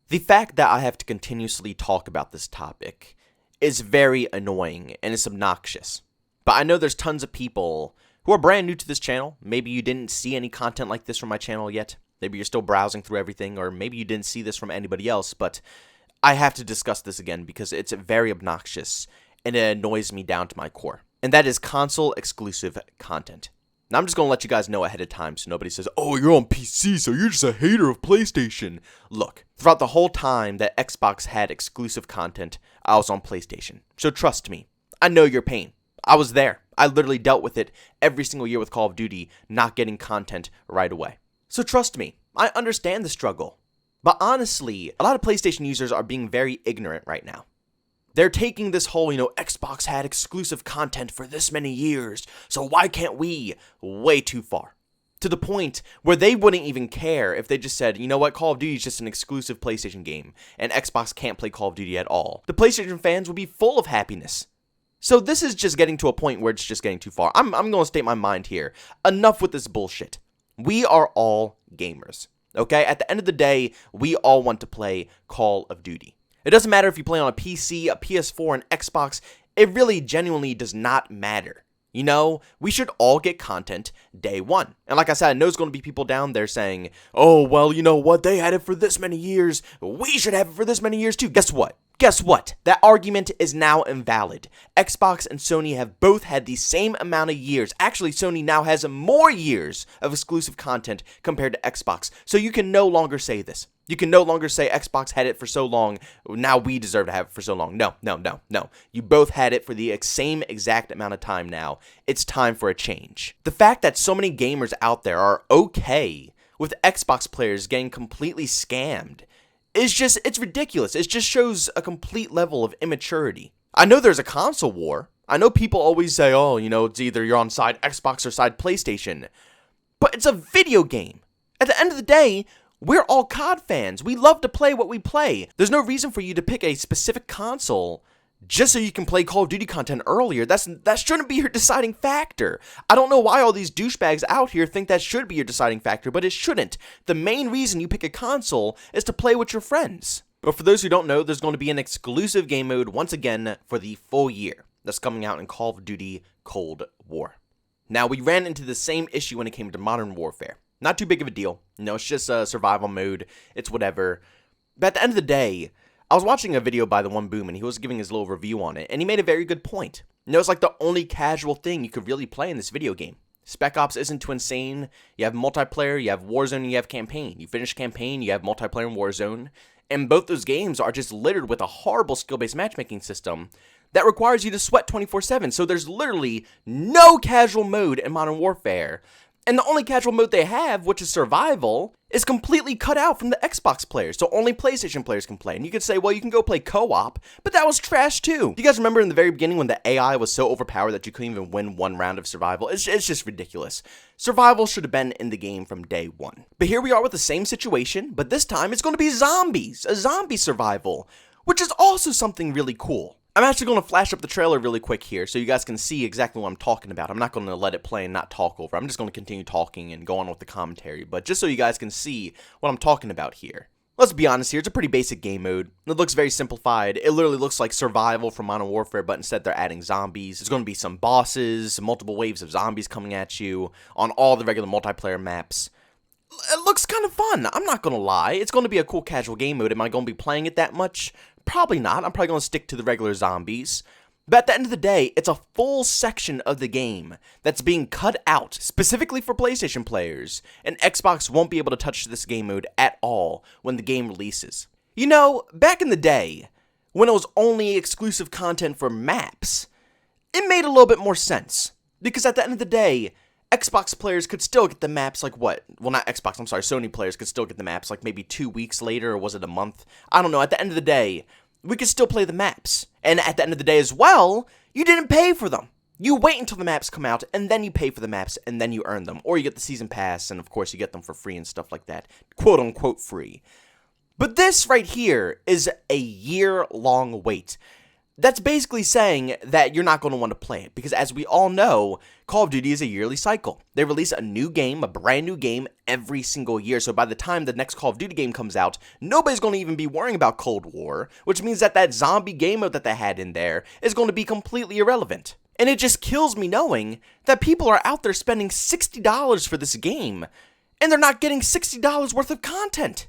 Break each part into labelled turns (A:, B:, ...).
A: The fact that I have to continuously talk about this topic is very annoying and it's obnoxious. But I know there's tons of people who are brand new to this channel. Maybe you didn't see any content like this from my channel yet. Maybe you're still browsing through everything, or maybe you didn't see this from anybody else, but I have to discuss this again because it's very obnoxious and it annoys me down to my core. And that is console exclusive content. Now, I'm just going to let you guys know ahead of time so nobody says, oh, you're on PC, so you're just a hater of PlayStation. Look, throughout the whole time that Xbox had exclusive content, I was on PlayStation. So trust me, I know your pain. I was there. I literally dealt with it every single year with Call of Duty, not getting content right away. So trust me, I understand the struggle. But honestly, a lot of PlayStation users are being very ignorant right now. They're taking this whole, Xbox had exclusive content for this many years, so why can't we? Way too far. To the point where they wouldn't even care if they just said, you know what, Call of Duty is just an exclusive PlayStation game, and Xbox can't play Call of Duty at all. The PlayStation fans would be full of happiness. So this is just getting to a point where it's just getting too far. I'm going to state my mind here. Enough with this bullshit. We are all gamers, okay? At the end of the day, we all want to play Call of Duty. It doesn't matter if you play on a PC, a PS4, an Xbox. It really genuinely does not matter. We should all get content day one. And like I said, I know there's going to be people down there saying, oh, well, you know what? They had it for this many years. We should have it for this many years too. Guess what? That argument is now invalid. Xbox and Sony have both had the same amount of years. Actually, Sony now has more years of exclusive content compared to Xbox. So you can no longer say this. You can no longer say Xbox had it for so long, now we deserve to have it for so long. No. You both had it for the same exact amount of time now. It's time for a change. The fact that so many gamers out there are okay with Xbox players getting completely scammed it's ridiculous. It just shows a complete level of immaturity. I know there's a console war. I know people always say, oh, it's either you're on side Xbox or side PlayStation. But it's a video game. At the end of the day, we're all COD fans. We love to play what we play. There's no reason for you to pick a specific console just so you can play Call of Duty content earlier. That shouldn't be your deciding factor. I don't know why all these douchebags out here think that should be your deciding factor, but it shouldn't. The main reason you pick a console is to play with your friends. But for those who don't know, there's going to be an exclusive game mode once again for the full year that's coming out in Call of Duty Cold War. Now, we ran into the same issue when it came to Modern Warfare. Not too big of a deal. It's just a survival mode. It's whatever. But at the end of the day, I was watching a video by the One Boom, and he was giving his little review on it, and he made a very good point. It's like the only casual thing you could really play in this video game. Spec Ops isn't too insane. You have multiplayer, you have Warzone, and you have campaign. You finish campaign, you have multiplayer and Warzone. And both those games are just littered with a horrible skill-based matchmaking system that requires you to sweat 24/7. So there's literally no casual mode in Modern Warfare. And the only casual mode they have, which is survival, is completely cut out from the Xbox players. So only PlayStation players can play. And you could say, well, you can go play co-op, but that was trash too. Do you guys remember in the very beginning when the AI was so overpowered that you couldn't even win one round of survival? It's just ridiculous. Survival should have been in the game from day one. But here we are with the same situation, but this time it's going to be zombies. A zombie survival, which is also something really cool. I'm actually going to flash up the trailer really quick here so you guys can see exactly what I'm talking about. I'm not going to let it play and not talk over. I'm just going to continue talking and go on with the commentary, but just so you guys can see what I'm talking about here. Let's be honest here, it's a pretty basic game mode. It looks very simplified. It literally looks like survival from Modern Warfare, but instead they're adding zombies. There's going to be some bosses, multiple waves of zombies coming at you on all the regular multiplayer maps. It looks kind of fun, I'm not going to lie. It's going to be a cool casual game mode. Am I going to be playing it that much? Probably not. I'm probably going to stick to the regular zombies. But at the end of the day, it's a full section of the game that's being cut out specifically for PlayStation players, and Xbox won't be able to touch this game mode at all when the game releases. Back in the day, when it was only exclusive content for maps, it made a little bit more sense. Because at the end of the day, Xbox players could still get the maps Sony players could still get the maps like maybe 2 weeks later, or was it a month? I don't know. At the end of the day, we could still play the maps. And at the end of the day as well, you didn't pay for them. You wait until the maps come out, and then you pay for the maps, and then you earn them. Or you get the season pass, and of course you get them for free and stuff like that. Quote unquote free. But this right here is a year-long wait. That's basically saying that you're not going to want to play it, because as we all know, Call of Duty is a yearly cycle. They release a new game, a brand new game, every single year, so by the time the next Call of Duty game comes out, nobody's going to even be worrying about Cold War, which means that that zombie game mode that they had in there is going to be completely irrelevant. And it just kills me knowing that people are out there spending $60 for this game, and they're not getting $60 worth of content.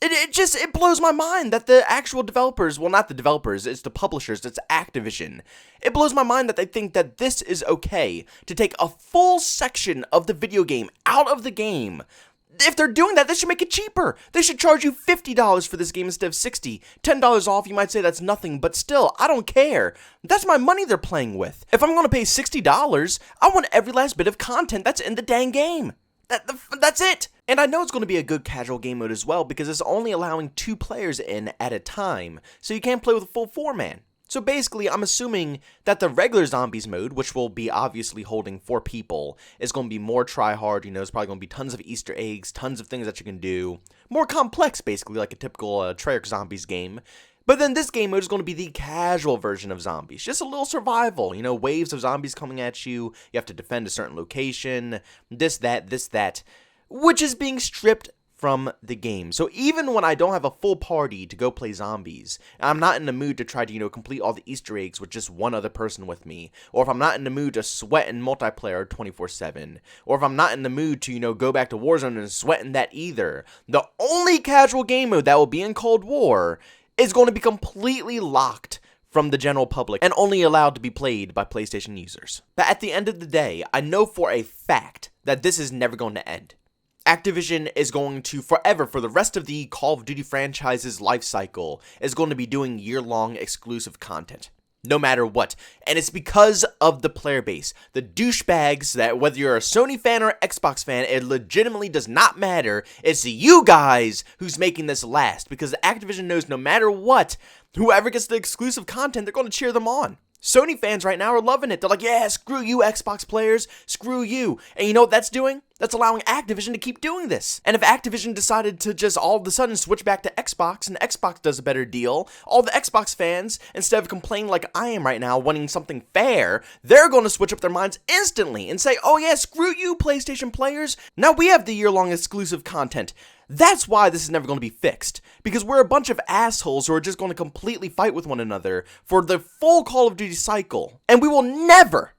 A: It blows my mind that the actual developers, well, not the developers, it's the publishers, it's Activision. It blows my mind that they think that this is okay to take a full section of the video game out of the game. If they're doing that, they should make it cheaper. They should charge you $50 for this game instead of $60. $10 off, you might say that's nothing, but still, I don't care. That's my money they're playing with. If I'm going to pay $60, I want every last bit of content that's in the dang game. That's it. And I know it's going to be a good casual game mode as well, because it's only allowing 2 players in at a time, so you can't play with a full 4-man. So basically, I'm assuming that the regular zombies mode, which will be obviously holding 4 people, is going to be more try-hard. You know, there's probably going to be tons of Easter eggs, tons of things that you can do. More complex, basically, like a typical Treyarch Zombies game. But then this game mode is going to be the casual version of zombies. Just a little survival, you know, waves of zombies coming at you. You have to defend a certain location, this, that, which is being stripped from the game. So even when I don't have a full party to go play zombies, and I'm not in the mood to try to, you know, complete all the Easter eggs with just one other person with me, or if I'm not in the mood to sweat in multiplayer 24/7, or if I'm not in the mood to, you know, go back to Warzone and sweat in that either, the only casual game mode that will be in Cold War is going to be completely locked from the general public and only allowed to be played by PlayStation users. But at the end of the day, I know for a fact that this is never going to end. Activision is going to forever, for the rest of the Call of Duty franchise's life cycle, is going to be doing year-long exclusive content. No matter what. And it's because of the player base. The douchebags that, whether you're a Sony fan or Xbox fan, it legitimately does not matter. It's you guys who's making this last. Because Activision knows no matter what, whoever gets the exclusive content, they're going to cheer them on. Sony fans right now are loving it. They're like, yeah, screw you, Xbox players. Screw you. And you know what that's doing? That's allowing Activision to keep doing this. And if Activision decided to just all of a sudden switch back to Xbox, and Xbox does a better deal, all the Xbox fans, instead of complaining like I am right now, wanting something fair, they're going to switch up their minds instantly and say, oh yeah, screw you, PlayStation players. Now we have the year-long exclusive content. That's why this is never going to be fixed, because we're a bunch of assholes who are just going to completely fight with one another for the full Call of Duty cycle. And we will never,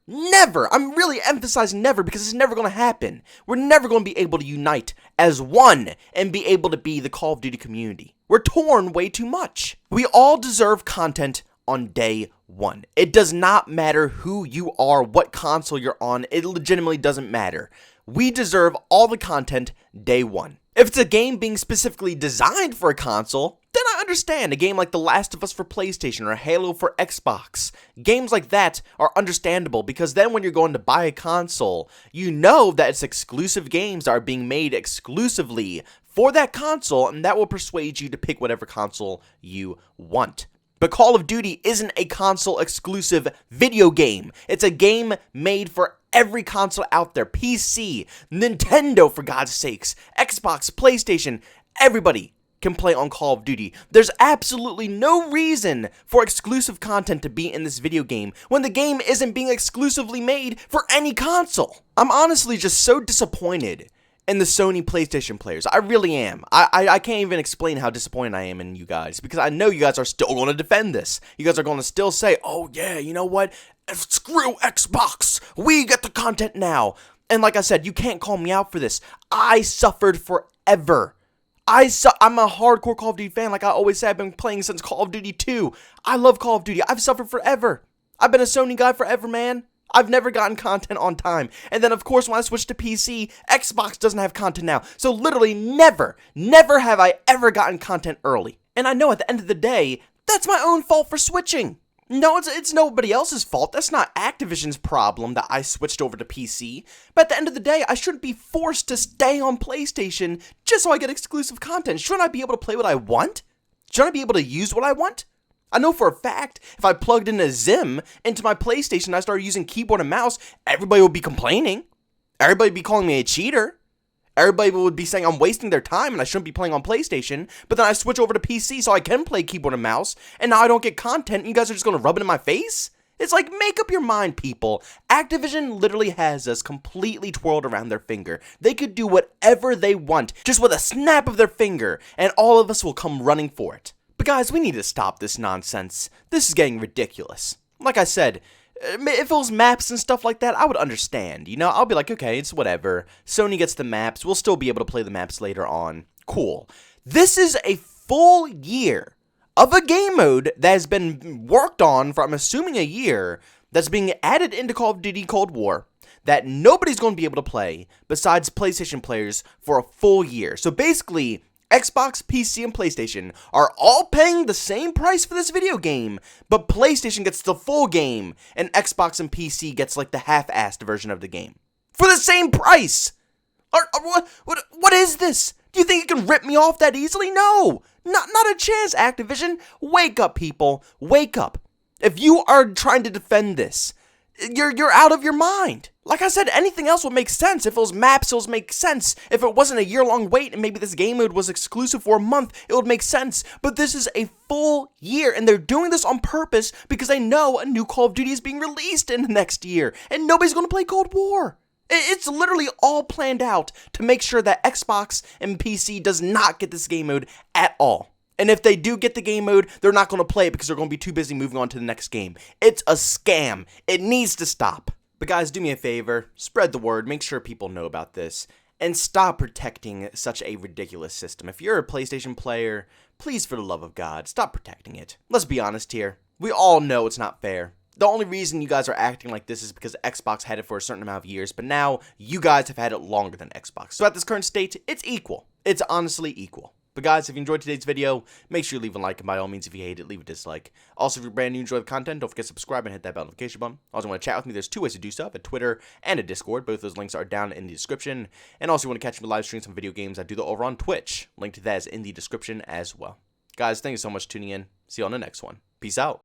A: I'm really emphasizing never, because it's never going to happen. We're never going to be able to unite as one and be able to be the Call of Duty community. We're torn way too much. We all deserve content on day one. It does not matter who you are, what console you're on, it legitimately doesn't matter. We deserve all the content day one. If it's a game being specifically designed for a console, then I understand. A game like The Last of Us for PlayStation or Halo for Xbox. Games like that are understandable, because then when you're going to buy a console, you know that it's exclusive games that are being made exclusively for that console, and that will persuade you to pick whatever console you want. But Call of Duty isn't a console exclusive video game. It's a game made for every console out there. PC, Nintendo for God's sakes, Xbox, PlayStation, everybody can play on Call of Duty. There's absolutely no reason for exclusive content to be in this video game when the game isn't being exclusively made for any console. I'm honestly just so disappointed in the Sony PlayStation players. I really am. I can't even explain how disappointed I am in you guys, because I know you guys are still going to defend this. You guys are going to still say, oh yeah, you know what? Screw Xbox. We get the content now. And like I said, you can't call me out for this. I suffered forever. I'm a hardcore Call of Duty fan. Like I always say, I've been playing since Call of Duty 2. I love Call of Duty. I've suffered forever. I've been a Sony guy forever, man. I've never gotten content on time. And then, of course, when I switched to PC, Xbox doesn't have content now. So literally never have I ever gotten content early. And I know at the end of the day, that's my own fault for switching. No, it's nobody else's fault. That's not Activision's problem that I switched over to PC. But at the end of the day, I shouldn't be forced to stay on PlayStation just so I get exclusive content. Shouldn't I be able to play what I want? Shouldn't I be able to use what I want? I know for a fact, if I plugged in a Zim into my PlayStation and I started using keyboard and mouse, everybody would be complaining. Everybody would be calling me a cheater. Everybody would be saying I'm wasting their time and I shouldn't be playing on PlayStation, but then I switch over to PC so I can play keyboard and mouse, and now I don't get content, and you guys are just going to rub it in my face? It's like, make up your mind, people. Activision literally has us completely twirled around their finger. They could do whatever they want, just with a snap of their finger, and all of us will come running for it. But guys, we need to stop this nonsense. This is getting ridiculous. Like I said, if it was maps and stuff like that, I would understand. You know, I'll be like, okay, it's whatever. Sony gets the maps. We'll still be able to play the maps later on. Cool. This is a full year of a game mode that has been worked on for, I'm assuming, a year, that's being added into Call of Duty Cold War, that nobody's going to be able to play besides PlayStation players for a full year. So basically, Xbox, PC, and PlayStation are all paying the same price for this video game, but PlayStation gets the full game, and Xbox and PC gets like the half-assed version of the game. For the same price! What is this? Do you think you can rip me off that easily? No! Not a chance, Activision. Wake up, people. Wake up. If you are trying to defend this, you're out of your mind. Like I said, anything else would make sense. If it was maps, it would make sense. If it wasn't a year-long wait and maybe this game mode was exclusive for a month, it would make sense. But this is a full year, and they're doing this on purpose because they know a new Call of Duty is being released in the next year, and nobody's going to play Cold War. It's literally all planned out to make sure that Xbox and PC does not get this game mode at all. And if they do get the game mode, they're not going to play it because they're going to be too busy moving on to the next game. It's a scam. It needs to stop. But guys, do me a favor. Spread the word. Make sure people know about this. And stop protecting such a ridiculous system. If you're a PlayStation player, please, for the love of God, stop protecting it. Let's be honest here. We all know it's not fair. The only reason you guys are acting like this is because Xbox had it for a certain amount of years, but now you guys have had it longer than Xbox. So at this current state, it's equal. It's honestly equal. But guys, if you enjoyed today's video, make sure you leave a like, and by all means, if you hate it, leave a dislike. Also, if you're brand new and enjoy the content, don't forget to subscribe and hit that bell notification button. Also, want to chat with me, there's two ways to do so, a Twitter and a Discord. Both those links are down in the description. And also, if you want to catch me live stream some video games, I do that over on Twitch. Link to that is in the description as well. Guys, thank you so much for tuning in. See you on the next one. Peace out.